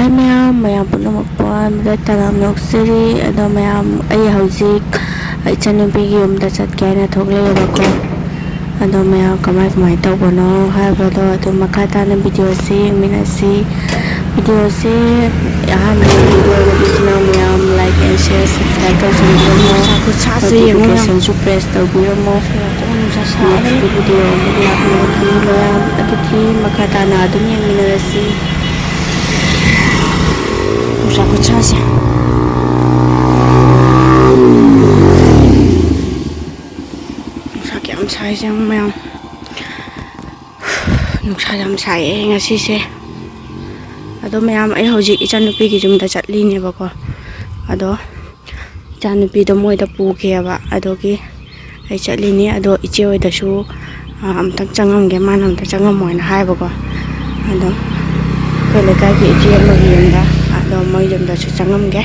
Hi ma'am punamakpuan talam noksiri ado ma'am ay hauzik ichanupi yumda chatkena thogleyabako ado ma'am kamai tawbano haibado ado makata na video si yengminasi video si ahami video original ma'am like and share subscribe tawsonbiramo notification su press tawbiramo next video muglaknaki ma'am aduthi makata na adum yengminarasi aku charge sakit am sai jang mayam nuksa jam sai ngasi se ado mayam ai hojik ichanupi gi jumda chatli ne ba ko ado ichanupi do moi da pu ke ba ado gi ai chatli ni ado iche oi da su am tak changam ge manam ta changam moi na hai ba ko ado kele ka gi iche ma gi yanda ado moi jumda su changam ge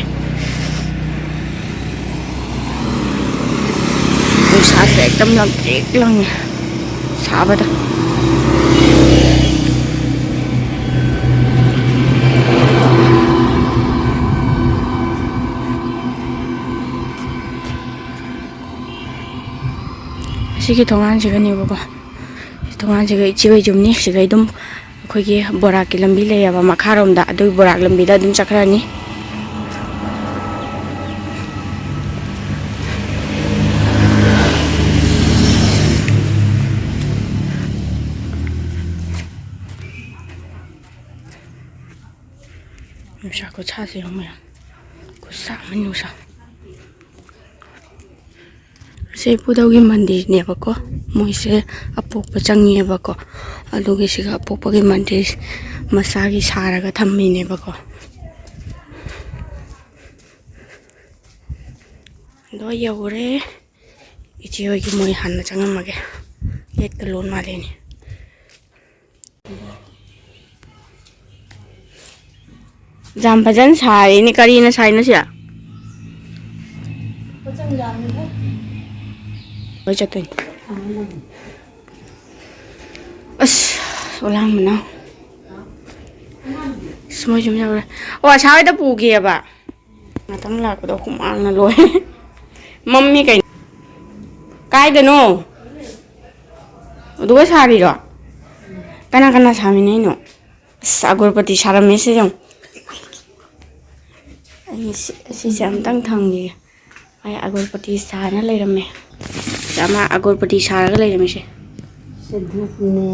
sa se ekdam lam tik lang sa ba da sigi thongan siga ni ba ko thongan siga ichi bai jumni siga idum ꯑꯩꯈꯣꯏꯒꯤ ꯕꯣꯔꯥꯛꯀꯤ ꯂꯝꯕꯤ ꯂꯩꯌꯦꯕ ꯃꯈꯥꯔꯣꯝꯗ ꯑꯗꯨꯒꯤ ꯕꯣꯔꯥꯛ ꯂꯝꯕꯤꯗ ꯑꯗꯨꯝ ꯆꯠꯈ꯭ꯔꯅꯤ nusa khutsaase yongma khutsa man nusa se pudaugi mandir ne ba ko moise apokpa changi ba ko adugi siga apokpa gi mandir masagi saraga thammi ne ba ko do yore ichi hogi moi hanna changamage ekta lon male ni jam bhajan sai ni kari na sai na sia bhajan jam ni oi chatai as olang mana semua jam jam wah sai da pu ge ba matang la ko do humang na loi mummy kai kai da no duga sari ro kana kana sami nei no agorpati sarame se jong si jam tang thang ge ai agorpati sana leirame sama agorpati saraga leirame se dhup ne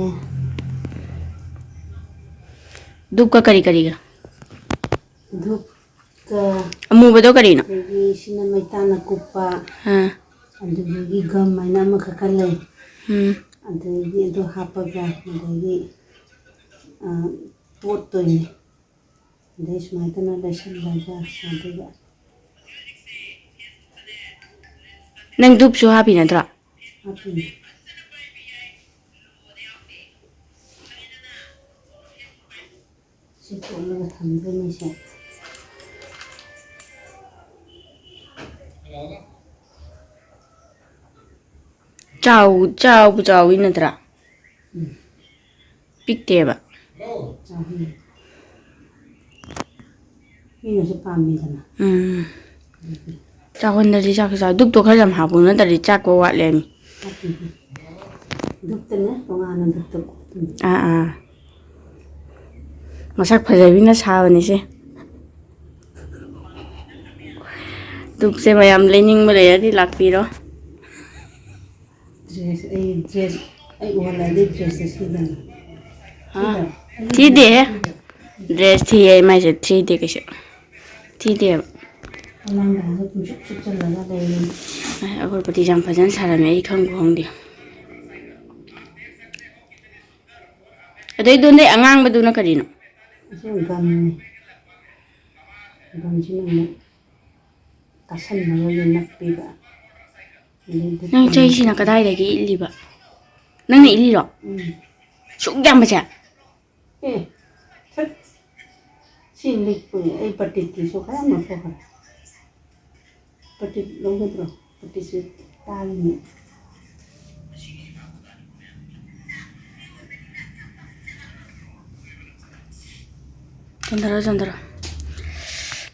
dhup ka kari kari ga dhup ka amu bado kari no sina maitana kupa ha adigi gam maina ma khakale adigi do hapaga adigi pot toy desh maitana leshan laga adiga nang dhup su hapi na tra hapi si ko na thambe ni se chau ina tra pikte ba ina se pami dana chakon da ri chak sa dup to kharam ha bu na da ri chak ko wat le mi dup te ne to ngana dup to masak phajabi na sa ni se dup se mayam lening ma le ri lakpi ro dress ai wala de dress se dan ha thi de dress thi ai mai se thi de ke se thi de alang da so tum chuk chal la da le ai agorpati jam bhajan sarame ai khang khong di adai donde angang badu na karino so gam jina tasan na yo nakpi ga nang chai sina kadai da gi illi ba nang ni illi ro suk jam ba cha thak sin lik pu ai patit ki so kha ma so kha patit lo ga bro patit se tal ni jandara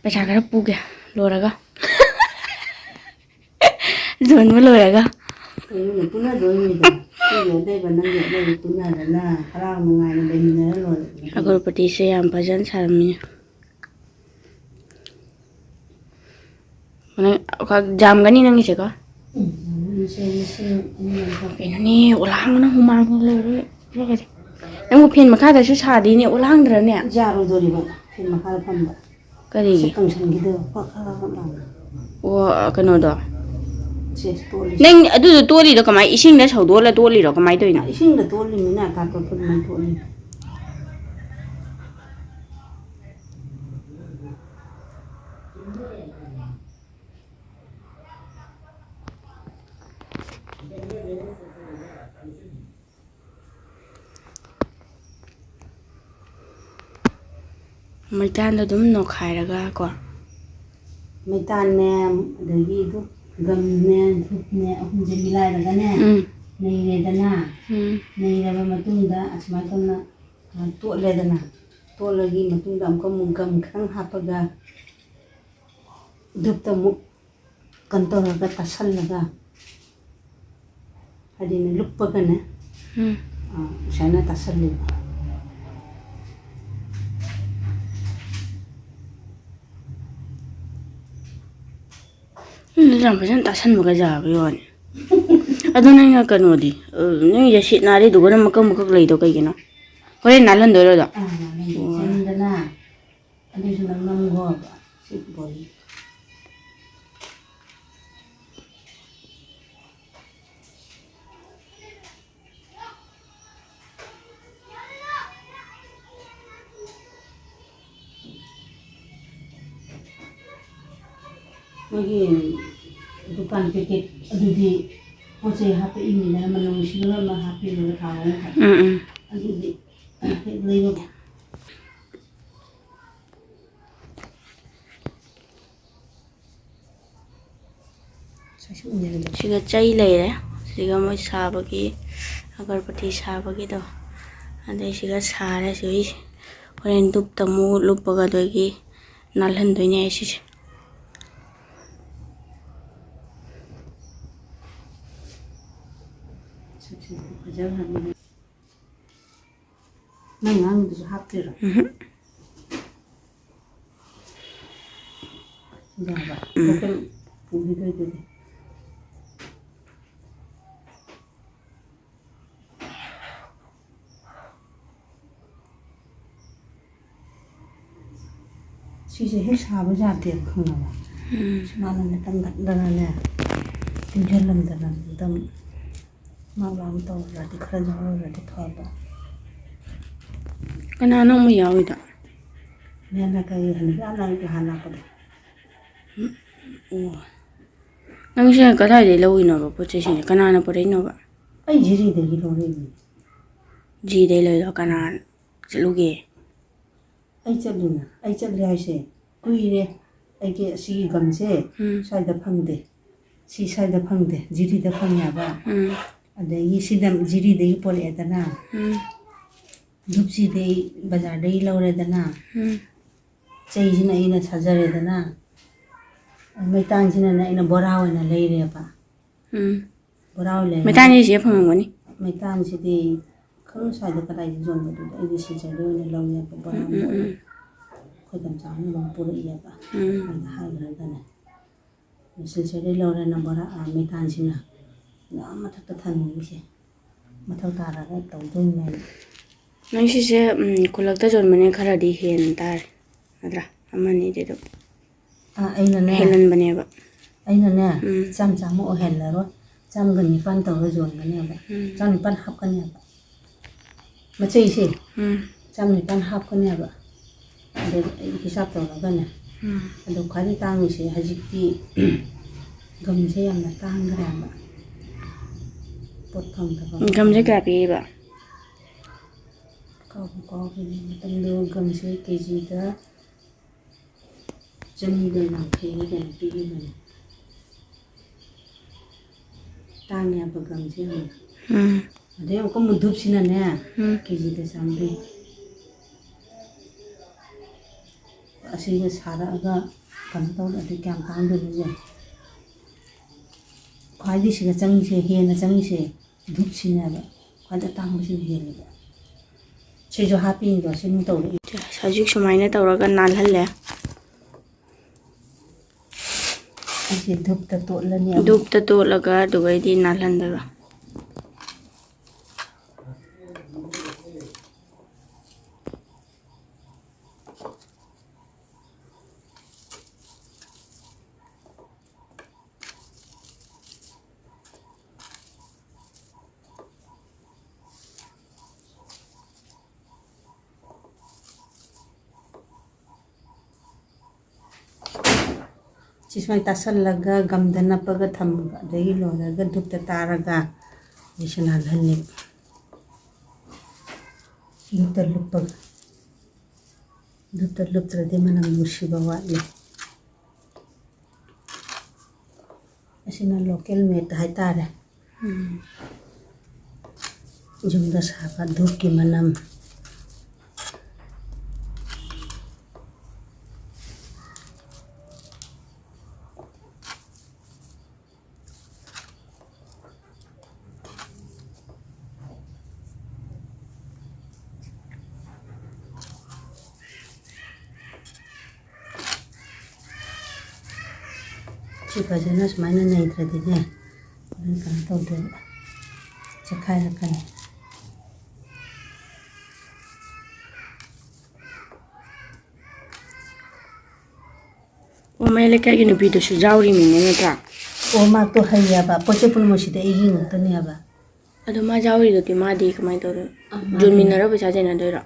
पैसा खरा पुगे लोरगा zone में लोरगा पुना दोइदा दे बनन दे पुना ना खरा मंगाय ने मिना लो अगरबत्ती से याम भजन सारमी माने जामगनी नंगी से का ini ulang na humang lere lere nang pin makha da su sadi ne ulang dra ne jaro dori ba pin makha pham ba kari sekang san gi do pa kha ba o kano do se toli nang adu do toli do kamai ising da chau do la toli ro kamai toina ising da toli mina ka ko phun man toli maitan da dum no khairaga ko maitan ne dagi du gam ne dhup ne ahum je milai daga ne nei re dana nei ra ba matung da asma tona to le dana to lagi matung da amka mung gam khang hapaga dhup ta mu kantor ga tasal laga hadin luppaga ne sana tasal le jam bhajan tasan maga ja ba yon adu nang na kano di nang ya sit na ri du gona makam makak lei do kai gina hore nalan do ro da sendana adi sunang nam go ba sit bol magi dukan paket adudi poche hape ini na manung silo ma hape lo thaw adudi leibo siga chai leire siga moi sabagi agarbati sabagi do adai siga sare sui horen dup tamu lupaga dogi nalhan doine ai si nang ang du hape ro ja ba ko puhi doi de sise he saba jate khna ba mana ne tam dak dana ne pinjalam dana tam malam to ra di khra jaw ra di thaba kana no mu yawi da ne na kai han ga na ga hana pa de nang se ka dai le lo ino ba poche si kana na pore no ba ai jiri de gi lo re ji de le lo kana chlu ge ai chalina ai chal ai se kui re ai ke si gam se sai da phang de si sai da phang de jiri da phang ya ba adagi sidam jiri de pole dana dupsi de bazar de lore dana chei jina ina sajare dana maitan jina na ina bora na leire ba bora le maitan ji je phang ngoni maitan si de khang sai da kadai jon ba ai de si chai de na lo ya ba bora khoi dam cha ni long pura ya ba na ha ga dana si chai de lore na bora maitan jina na mathak than ni se mathak tara ga taw doi mai nang si se kulak ta jon mane khara di hen tar adra amani de do aina ne helan bane ba aina ne cham cham mo hen la ro cham gan ni pan taw ga jon ne ba cham ni pan hap kan ne ba ma chei se cham ni pan hap kan ne ba de hisab taw ga ne ado khari tang se hajikti gam se yam na tang gra ba pot thong ta ba gam je ka pi ba ko ni tam do gam se kg da chani de na phe ni de pi ni tang ya ba gam se de ko mu dhup sina ne kg de sambe ꯑꯁꯤꯒ ꯁꯥꯔꯛꯑꯒ ꯀꯩꯅꯣ ꯇꯧꯔꯗꯤ ꯀꯌꯥꯝ ꯇꯥꯡꯗꯣꯏꯅꯣ ꯌꯦꯡꯉꯣ ꯈ꯭ꯋꯥꯏꯗꯒꯤ ꯁꯤꯗ ꯆꯪꯉꯤꯁꯦ ꯍꯦꯟꯅ ꯆꯪꯉꯤꯁꯦ ꯙꯨꯞꯁꯤꯅꯦꯕ ꯈ꯭ꯋꯥꯏꯗꯒꯤ ꯇꯥꯡꯕꯁꯤꯅ ꯍꯦꯜꯂꯦꯕ ꯁꯤꯁꯨ ꯍꯥꯞꯄꯤꯅꯤꯗꯣ ꯁꯤꯃꯨꯛ ꯇꯧꯔꯛꯏ ꯍꯧꯖꯤꯛ ꯁꯨꯃꯥꯏꯅ ꯇꯧꯔꯒ ꯅꯥꯜꯍꯜꯂꯦ ꯑꯩꯁꯦ ꯙꯨꯞꯇ ꯇꯣꯠꯂꯅꯤ ꯙꯨꯞꯇ ꯇꯣꯠꯂꯒ ꯑꯗꯨꯒꯩꯗꯤ ꯅꯥꯜꯍꯟꯗꯣꯏꯕ ꯁꯤ ꯁꯨꯃꯥꯏꯅ ꯇꯥꯁꯜꯂꯒ ꯒꯝꯗ ꯅꯞꯄꯒ ꯊꯝꯃꯒ ꯑꯗꯒꯤ ꯂꯣꯏꯔꯒ ꯙꯨꯞꯇ ꯇꯥꯔꯒ ꯑꯩꯁꯨ ꯅꯥꯜꯍꯜꯂꯤ ꯙꯨꯞꯇ ꯂꯨꯞꯄꯒ ꯙꯨꯞꯇ ꯂꯨꯞꯇ꯭ꯔꯗꯤ ꯃꯅꯝ ꯅꯨꯡꯁꯤꯕ ꯋꯥꯠꯂꯤ ꯑꯁꯤꯅ ꯂꯣꯀꯦꯜ ꯃꯦꯠ ꯍꯥꯏꯇꯥꯔꯦ ꯌꯨꯝꯗ ꯁꯥꯕ ꯙꯨꯞꯀꯤ ꯃꯅꯝ ꯁꯤ ꯐꯖꯅ ꯁꯨꯃꯥꯏꯅ ꯅꯩꯗ꯭ꯔꯗꯤꯅꯦ ꯑꯗꯨꯝ ꯀꯩꯅꯣ ꯇꯧꯗꯣꯏꯕ ꯆꯦꯛꯈꯥꯏꯔꯛꯀꯅꯤ ꯑꯣ ꯃꯩ ꯂꯩꯀꯥꯏꯒꯤ ꯅꯨꯄꯤꯗꯨꯁꯨ ꯌꯥꯎꯔꯤꯃꯤꯅꯦ ꯅꯠꯇ꯭ꯔꯥ ꯑꯣ ꯃꯥꯛꯇꯣ ꯍꯩꯌꯦꯕ ꯄꯣꯠ ꯆꯩ ꯄꯨꯝꯅꯃꯛꯁꯤꯗ ꯑꯩꯒꯤ ꯉꯥꯛꯇꯅꯦꯕ ꯑꯗꯣ ꯃꯥ ꯌꯥꯎꯔꯤꯗꯨꯗꯤ ꯃꯥꯗꯤ ꯀꯃꯥꯏꯅ ꯇꯧꯗꯣꯏꯅꯣ ꯌꯣꯟꯃꯤꯟꯅꯔ ꯄꯩꯁꯥ ꯆꯦꯟꯅꯗꯣꯏꯔꯣ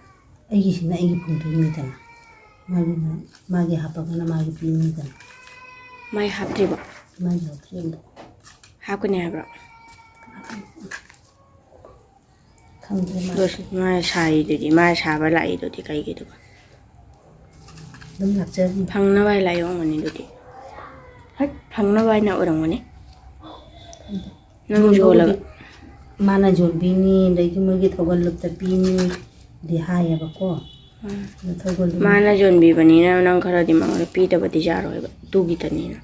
ꯑꯩꯒꯤꯁꯤꯅ ꯑꯩꯒꯤ ꯐꯪꯗꯣꯏꯅꯤꯗꯅ ꯃꯥꯒꯤꯅ ꯃꯥꯒꯤ ꯍꯥꯞꯄꯒꯅ ꯃꯥꯒꯤ ꯄꯤꯅꯤꯗꯅ ꯃꯥꯏ ꯍꯥꯞꯇ꯭ꯔꯤꯕꯣ ꯃꯥꯒꯤ ꯍꯥꯞꯇ꯭ꯔꯤꯕ ꯍꯥꯞꯀꯅꯤ ꯍꯥꯏꯕ꯭ꯔꯣ ꯈꯪꯗ꯭ꯔꯦ ꯃꯥ ꯃꯥ ꯁꯥꯔꯤꯗꯨꯗꯤ ꯃꯥ ꯁꯥꯕ ꯂꯥꯛꯏꯗꯨꯗꯤ ꯀꯩꯒꯤꯗꯨꯕ ꯑꯗꯨꯝ ꯂꯥꯛꯆꯔꯤ ꯐꯪꯅꯕ ꯍꯥꯏ ꯂꯥꯛꯑꯝꯒꯅꯤ ꯑꯗꯨꯗꯤ ꯍꯠ ꯐꯪꯅꯕ ꯍꯥꯏꯅ ꯑꯣꯏꯔꯝꯒꯅꯤ ꯅꯪ ꯌꯣꯜꯂꯒ ꯃꯥꯅ ꯌꯣꯟꯕꯤꯅꯤ ꯑꯗꯒꯤ ꯃꯣꯏꯒꯤ ꯊꯧꯒꯜ ꯂꯨꯞꯇ ꯄꯤꯅꯤꯗꯤ ꯍꯥꯏꯌꯦꯕꯀꯣ ꯃꯥꯅ ꯌꯣꯟꯕꯤꯕꯅꯤꯅ ꯅꯪ ꯈꯔꯗꯤ ꯃꯉꯣꯟꯗ ꯄꯤꯗꯕꯗꯤ ꯌꯥꯔꯣꯏꯕ ꯇꯨꯒꯤꯇꯅꯤꯅ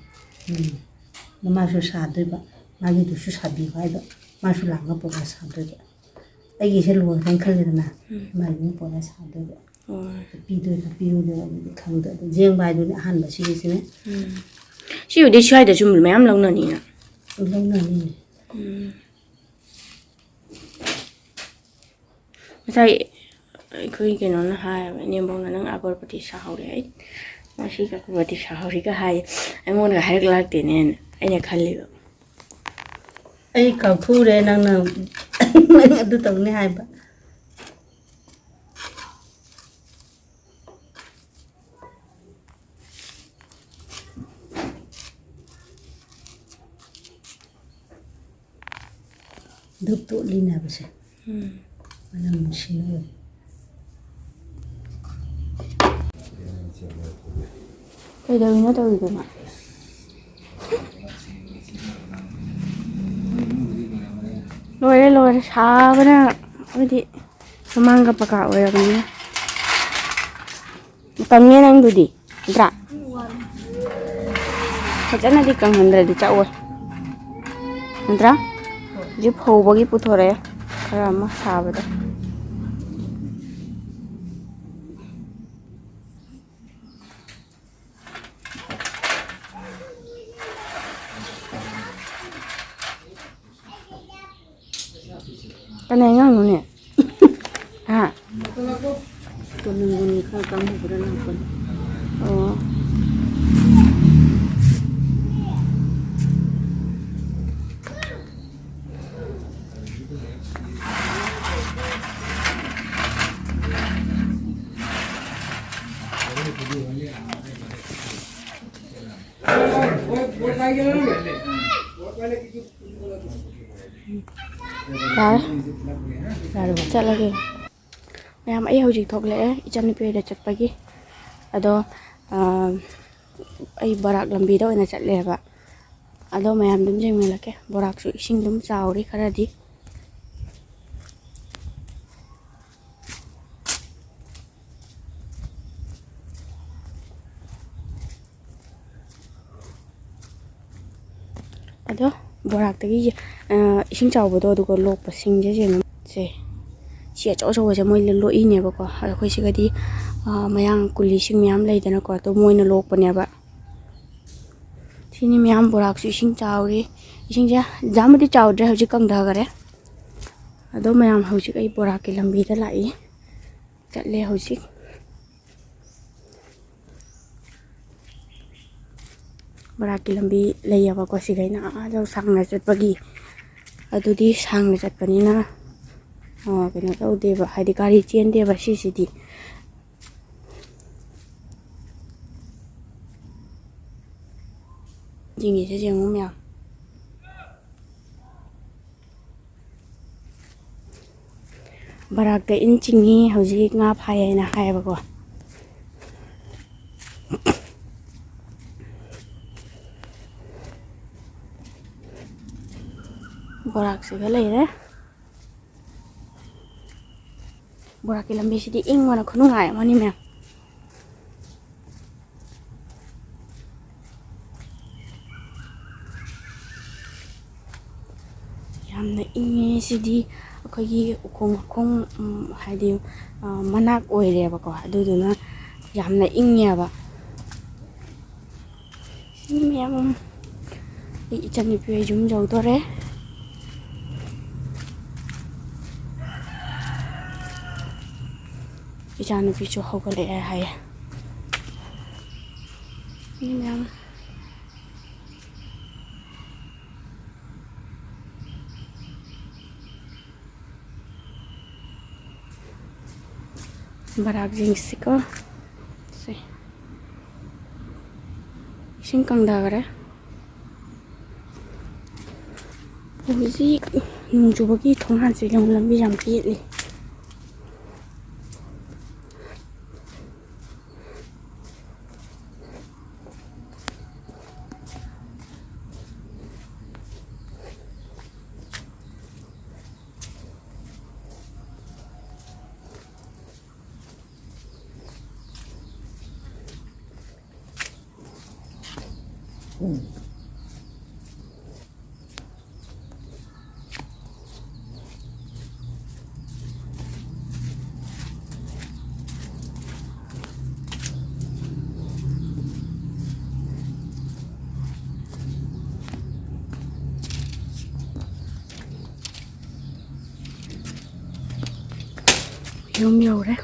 ꯃꯥꯁꯨ ꯁꯥꯗꯣꯏꯕ ꯃꯥꯒꯤꯗꯨꯁꯨ ꯁꯥꯕꯤꯌꯨ ꯍꯥꯏꯕ ꯃꯥꯁꯨ ꯂꯥꯛꯅ ꯄꯣꯔꯛꯑ ꯁꯥꯗꯣꯏꯕ ꯑꯩꯒꯤꯁꯦ ꯂꯣꯏꯈ꯭ꯔꯦꯅ ꯈꯜꯂꯦꯗꯅ ꯃꯥꯒꯤꯗꯨꯅ ꯄꯣꯔꯛꯑ ꯁꯥꯗꯣꯏꯕ ꯄꯤꯗꯣꯏꯔꯥ ꯄꯤꯔꯣꯏꯗꯣꯏꯔꯥ ꯑꯗꯨꯗꯤ ꯈꯪꯗꯦ ꯑꯗꯨ ꯖꯦꯡꯕ ꯍꯥꯏꯗꯨꯅꯤ ꯑꯍꯥꯟꯕ ꯁꯤꯒꯤꯁꯤꯅꯦ ꯁꯤꯕꯨꯗꯤ ꯁ꯭ꯋꯥꯏꯗꯁꯨ ꯃꯌꯥꯝ ꯂꯧꯅꯅꯤꯅ ꯂꯧꯅꯅꯤꯅꯦ ꯉꯁꯥꯏ ꯑꯩꯈꯣꯏ ꯀꯩꯅꯣꯅ ꯍꯥꯏꯌꯦꯕ ꯏꯅꯦꯝꯕꯣꯛꯅ ꯅꯪ ꯑꯒꯔꯕꯇꯤ ꯁꯥꯍꯧꯔꯦ ꯑꯩ ꯉꯁꯤ ꯑꯒꯔꯕꯇꯤ ꯁꯥꯍꯧꯔꯤꯒ ꯍꯥꯏꯌꯦ ꯑꯩꯉꯣꯟꯗꯒ ꯍꯥꯏꯔꯛꯂꯛꯇꯦꯅꯦꯅ ꯑꯩꯅ ꯈꯜꯂꯤꯕ ꯑꯩ ꯀꯥꯎꯊꯨꯔꯦ ꯅꯪꯅ ꯑꯗꯨ ꯇꯧꯅꯤ ꯍꯥꯏꯕ ꯙꯨꯞ ꯇꯣꯠꯂꯤꯅꯦ ꯍꯥꯏꯕꯁꯦ ꯃꯅꯝ ꯅꯨꯡꯁꯤꯅꯕ ꯀꯩꯗꯧꯔꯤꯅꯣ ꯇꯧꯔꯤꯗꯨꯅ ꯂꯣꯏꯔꯦ ꯂꯣꯏꯔꯦ ꯁꯥꯕꯅ ꯑꯩꯈꯣꯏꯗꯤ ꯁꯨꯃꯥꯡꯒ ꯄꯀꯥ ꯑꯣꯏꯔꯕꯅꯤꯅ ꯀꯪꯉꯦ ꯅꯪꯗꯨꯗꯤ ꯅꯠꯇ꯭ꯔꯥ ꯐꯖꯅꯗꯤ ꯀꯪꯍꯟꯗ꯭ꯔꯗꯤ ꯆꯥꯛꯑꯣꯏ ꯅꯠꯇ꯭ꯔꯥ ꯍꯧꯖꯤꯛ ꯐꯧꯕꯒꯤ ꯄꯨꯊꯣꯔꯛꯑꯦ ꯈꯔ ꯑꯃ ꯁꯥꯕꯗ ꯀꯅꯥ ꯉꯥꯡꯅꯨꯅꯦ ꯍꯥ ꯇꯣꯟꯅꯤꯡꯒꯨꯅꯤ ꯈꯔ ꯀꯥꯡꯍꯧꯕꯗ ꯂꯥꯛꯄꯅꯤ ꯑꯣ ꯌꯥꯔꯦ ꯆꯠꯂꯒꯦ ꯃꯌꯥꯝ ꯑꯩ ꯍꯧꯖꯤꯛ ꯊꯣꯛꯂꯛꯑꯦ ꯏꯆꯟꯅꯨꯄꯤ ꯍꯣꯏꯗ ꯆꯠꯄꯒꯤ ꯑꯗꯣ ꯑꯩ ꯕꯣꯔꯥꯛ ꯂꯝꯕꯤꯗ ꯑꯣꯏꯅ ꯆꯠꯂꯦꯕ ꯑꯗꯣ ꯃꯌꯥꯝ ꯑꯗꯨꯝ ꯌꯦꯡꯃꯤꯜꯂꯛꯀꯦ ꯕꯣꯔꯥꯛꯁꯨ ꯏꯁꯤꯡ ꯑꯗꯨꯝ ꯆꯥꯎꯔꯤ ꯈꯔꯗꯤ ꯑꯗꯣ ꯕꯣꯔꯥꯛꯇꯒꯤ ꯏꯁꯤꯡ ꯆꯥꯎꯕꯗꯣ ꯑꯗꯨꯒ ꯂꯣꯛꯄꯁꯤꯡꯁꯦ ꯁꯦ ꯁꯤ ꯑꯆꯧ ꯑꯆꯧꯕꯁꯦ ꯃꯣꯏꯅ ꯂꯣꯛꯏꯅꯦꯕꯀꯣ ꯑꯩꯈꯣꯏ ꯁꯤꯒꯗꯤ ꯃꯌꯥꯡ ꯀꯨꯂꯤꯁꯤꯡ ꯃꯌꯥꯝ ꯂꯩꯗꯅꯀꯣ ꯑꯗꯣ ꯃꯣꯏꯅ ꯂꯣꯛꯄꯅꯦꯕ ꯁꯤꯅꯤ ꯃꯌꯥꯝ ꯕꯣꯔꯥꯛꯁꯨ ꯏꯁꯤꯡ ꯆꯥꯎꯔꯤ ꯏꯁꯤꯡꯁꯦ ꯌꯥꯝꯅꯗꯤ ꯆꯥꯎꯗ꯭ꯔꯦ ꯍꯧꯖꯤꯛ ꯀꯪꯊꯈꯔꯦ ꯑꯗꯣ ꯃꯌꯥꯝ ꯍꯧꯖꯤꯛ ꯑꯩ ꯕꯣꯔꯥꯛꯀꯤ ꯂꯝꯕꯤꯗ ꯂꯥꯛꯏ ꯆꯠꯂꯦ ꯍꯧꯖꯤꯛ ꯕꯣꯔꯥꯛꯀꯤ ꯂꯝꯕꯤ ꯂꯩꯌꯦꯕꯀꯣ ꯁꯤꯈꯩꯅ ꯑꯥꯗ ꯁꯥꯡꯅ ꯆꯠꯄꯒꯤ ꯑꯗꯨꯗꯤ ꯁꯥꯡꯅ ꯆꯠꯄꯅꯤꯅ ꯀꯩꯅꯣ ꯇꯧꯗꯦꯕ ꯍꯥꯏꯗꯤ ꯒꯥꯔꯤ ꯆꯦꯟꯗꯦꯕ ꯁꯤꯁꯤꯗꯤ ꯆꯤꯡꯉꯤꯁꯦ ꯌꯦꯡꯉꯨ ꯃꯌꯥꯝ ꯕꯔꯥꯛꯇ ꯏꯟ ꯆꯤꯡꯉꯤ ꯍꯧꯖꯤꯛ ꯉꯥ ꯐꯥꯏ ꯍꯥꯏꯅ ꯍꯥꯏꯌꯦꯕꯀꯣ ꯕꯣꯔꯥꯛꯁꯤꯒ ꯂꯩꯔꯦ ꯕꯣꯔꯥꯛꯀꯤ ꯂꯝꯕꯤꯁꯤꯗꯤ ꯏꯪꯕꯅ ꯈꯨꯅꯨꯡꯉꯥꯏ ꯑꯃꯅꯤ ꯃꯌꯥꯝ ꯌꯥꯝꯅ ꯏꯪꯉꯦ ꯁꯤꯗꯤ ꯑꯩꯈꯣꯏꯒꯤ ꯎꯈꯣꯡ ꯋꯥꯈꯣꯡ ꯍꯥꯏꯗꯤ ꯃꯅꯥꯛ ꯑꯣꯏꯔꯦꯕꯀꯣ ꯑꯗꯨꯗꯨꯅ ꯌꯥꯝꯅ ꯏꯪꯉꯦꯕ ꯁꯤ ꯃꯌꯥꯝ ꯑꯩ ꯏꯆꯟꯅꯨꯄꯤ ꯍꯣꯏ ꯌꯨꯝ ꯌꯧꯗꯣꯔꯦ ꯏꯆꯥꯅꯨꯄꯤꯁꯨ ꯍꯧꯒꯠꯂꯛꯑꯦ ꯍꯥꯏꯌꯦ ꯃꯤ ꯃꯌꯥꯝ ꯕꯔꯥꯛꯁꯤꯡꯁꯤꯀꯣ ꯁꯦ ꯏꯁꯤꯡ ꯀꯪꯊꯈꯔꯦ ꯍꯧꯖꯤꯛ ꯅꯣꯡ ꯆꯨꯕꯒꯤ ꯊꯣꯡꯒꯥꯟꯁꯦ ꯂꯝꯕꯤ ꯌꯥꯝ ꯄꯦꯠꯂꯤ ꯌꯨꯝ ꯌꯧꯔꯦ